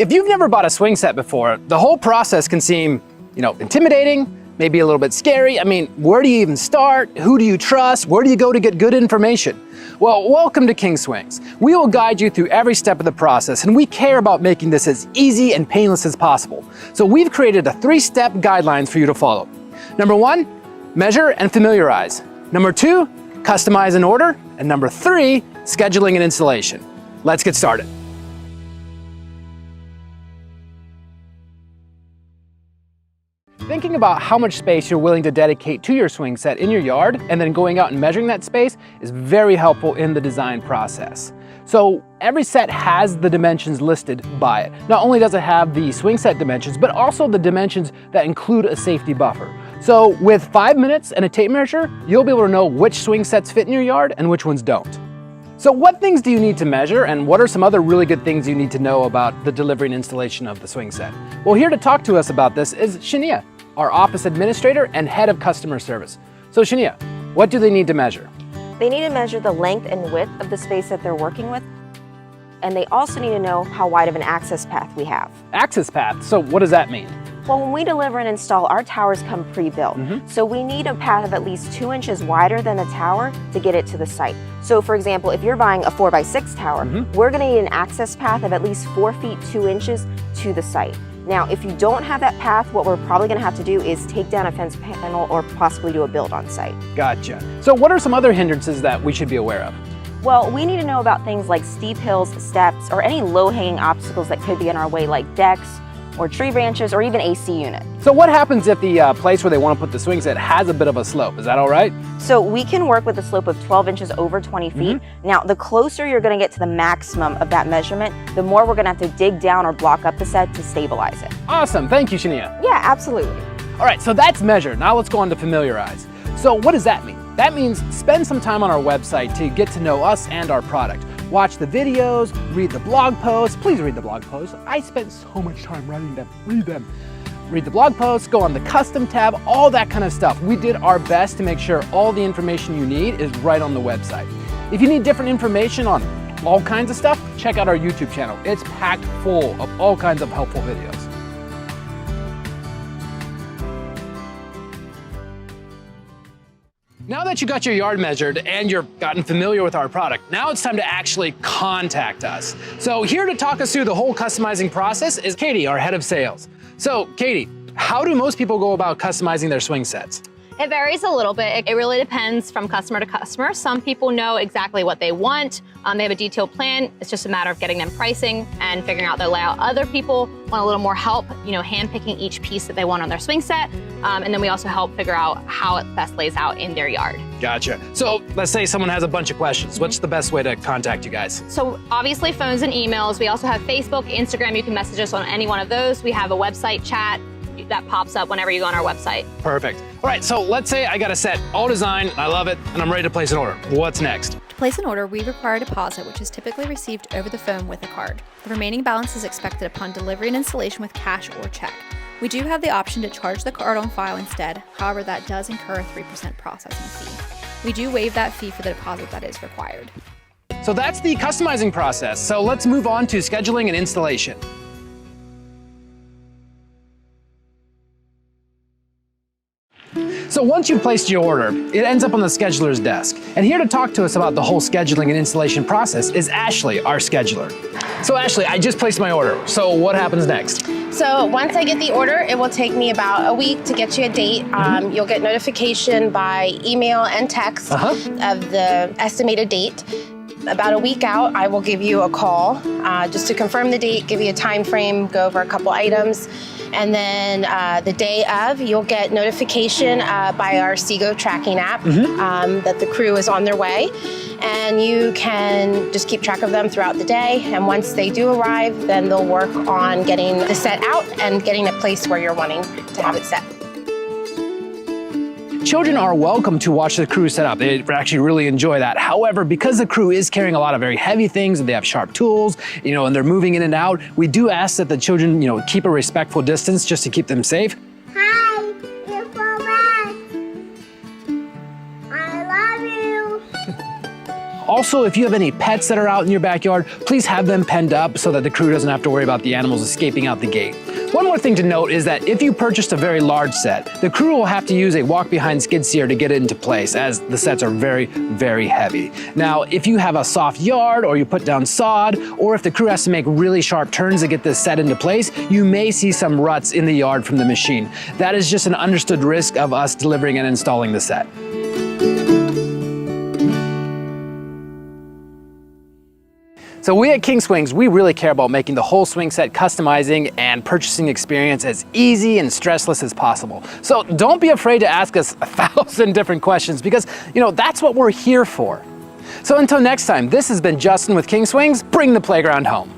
If you've never bought a swing set before, the whole process can seem, intimidating, maybe a little bit scary. I mean, where do you even start? Who do you trust? Where do you go to get good information? Well, welcome to King Swings. We will guide you through every step of the process, and we care about making this as easy and painless as possible. So we've created a 3-step guidelines for you to follow. Number 1, measure and familiarize. Number 2, customize and order. And number 3, scheduling and installation. Let's get started. Thinking about how much space you're willing to dedicate to your swing set in your yard and then going out and measuring that space is very helpful in the design process. So every set has the dimensions listed by it. Not only does it have the swing set dimensions, but also the dimensions that include a safety buffer. So with 5 minutes and a tape measure, you'll be able to know which swing sets fit in your yard and which ones don't. So what things do you need to measure, and what are some other really good things you need to know about the delivery and installation of the swing set? Well, here to talk to us about this is Shania, our office administrator and head of customer service. So Shania, what do they need to measure? They need to measure the length and width of the space that they're working with, and they also need to know how wide of an access path we have. Access path, so what does that mean? Well, when we deliver and install, our towers come pre-built. So we need a path of at least 2 inches wider than the tower to get it to the site. So for example, if you're buying a 4x6 tower, we're gonna need an access path of at least 4 feet 2 inches to the site. Now, if you don't have that path, what we're probably gonna have to do is take down a fence panel or possibly do a build on site. Gotcha. So what are some other hindrances that we should be aware of? Well, we need to know about things like steep hills, steps, or any low-hanging obstacles that could be in our way, like decks, or tree branches, or even AC unit. So what happens if the place where they want to put the swing set has a bit of a slope? Is that all right? So we can work with a slope of 12 inches over 20 feet. Now, the closer you're gonna get to the maximum of that measurement, the more we're gonna have to dig down or block up the set to stabilize it. Awesome, thank you, Shania. Yeah, absolutely. All right, so that's measure. Now let's go on to familiarize. So what does that mean? That means spend some time on our website to get to know us and our product. Watch the videos, read the blog posts. Please read the blog posts. I spent so much time writing them. Read them. Read the blog posts, go on the custom tab, all that kind of stuff. We did our best to make sure all the information you need is right on the website. If you need different information on all kinds of stuff, check out our YouTube channel. It's packed full of all kinds of helpful videos. Now that you got your yard measured and you're gotten familiar with our product, now it's time to actually contact us. So here to talk us through the whole customizing process is Katie, our head of sales. So Katie, how do most people go about customizing their swing sets? It varies a little bit. It really depends from customer to customer. Some people know exactly what they want. They have a detailed plan. It's just a matter of getting them pricing and figuring out their layout. Other people want a little more help, hand-picking each piece that they want on their swing set. And then we also help figure out how it best lays out in their yard. Gotcha. So let's say someone has a bunch of questions. What's the best way to contact you guys? So obviously phones and emails. We also have Facebook, Instagram. You can message us on any one of those. We have a website chat that pops up whenever you go on our website. Perfect. All right, so let's say I got a set, all designed, I love it, and I'm ready to place an order. What's next? To place an order, we require a deposit, which is typically received over the phone with a card. The remaining balance is expected upon delivery and installation with cash or check. We do have the option to charge the card on file instead. However, that does incur a 3% processing fee. We do waive that fee for the deposit that is required. So that's the customizing process. So let's move on to scheduling and installation. So once you've placed your order, it ends up on the scheduler's desk. And here to talk to us about the whole scheduling and installation process is Ashley, our scheduler. So Ashley, I just placed my order. So what happens next? So once I get the order, it will take me about a week to get you a date. You'll get notification by email and text of the estimated date. About a week out, I will give you a call just to confirm the date, give you a time frame, go over a couple items. And then the day of, you'll get notification by our Seago tracking app that the crew is on their way. And you can just keep track of them throughout the day. And once they do arrive, then they'll work on getting the set out and getting it placed where you're wanting to have it set. Children are welcome to watch the crew set up. They actually really enjoy that. However, because the crew is carrying a lot of very heavy things and they have sharp tools, and they're moving in and out, we do ask that the children, keep a respectful distance just to keep them safe. Hi, you're so bad. I love you. Also, if you have any pets that are out in your backyard, please have them penned up so that the crew doesn't have to worry about the animals escaping out the gate. One more thing to note is that if you purchased a very large set, the crew will have to use a walk-behind skid steer to get it into place, as the sets are very, very heavy. Now, if you have a soft yard, or you put down sod, or if the crew has to make really sharp turns to get this set into place, you may see some ruts in the yard from the machine. That is just an understood risk of us delivering and installing the set. So we at King Swings, we really care about making the whole swing set customizing and purchasing experience as easy and stressless as possible. So don't be afraid to ask us 1,000 different questions, because that's what we're here for. So until next time, this has been Justin with King Swings. Bring the playground home.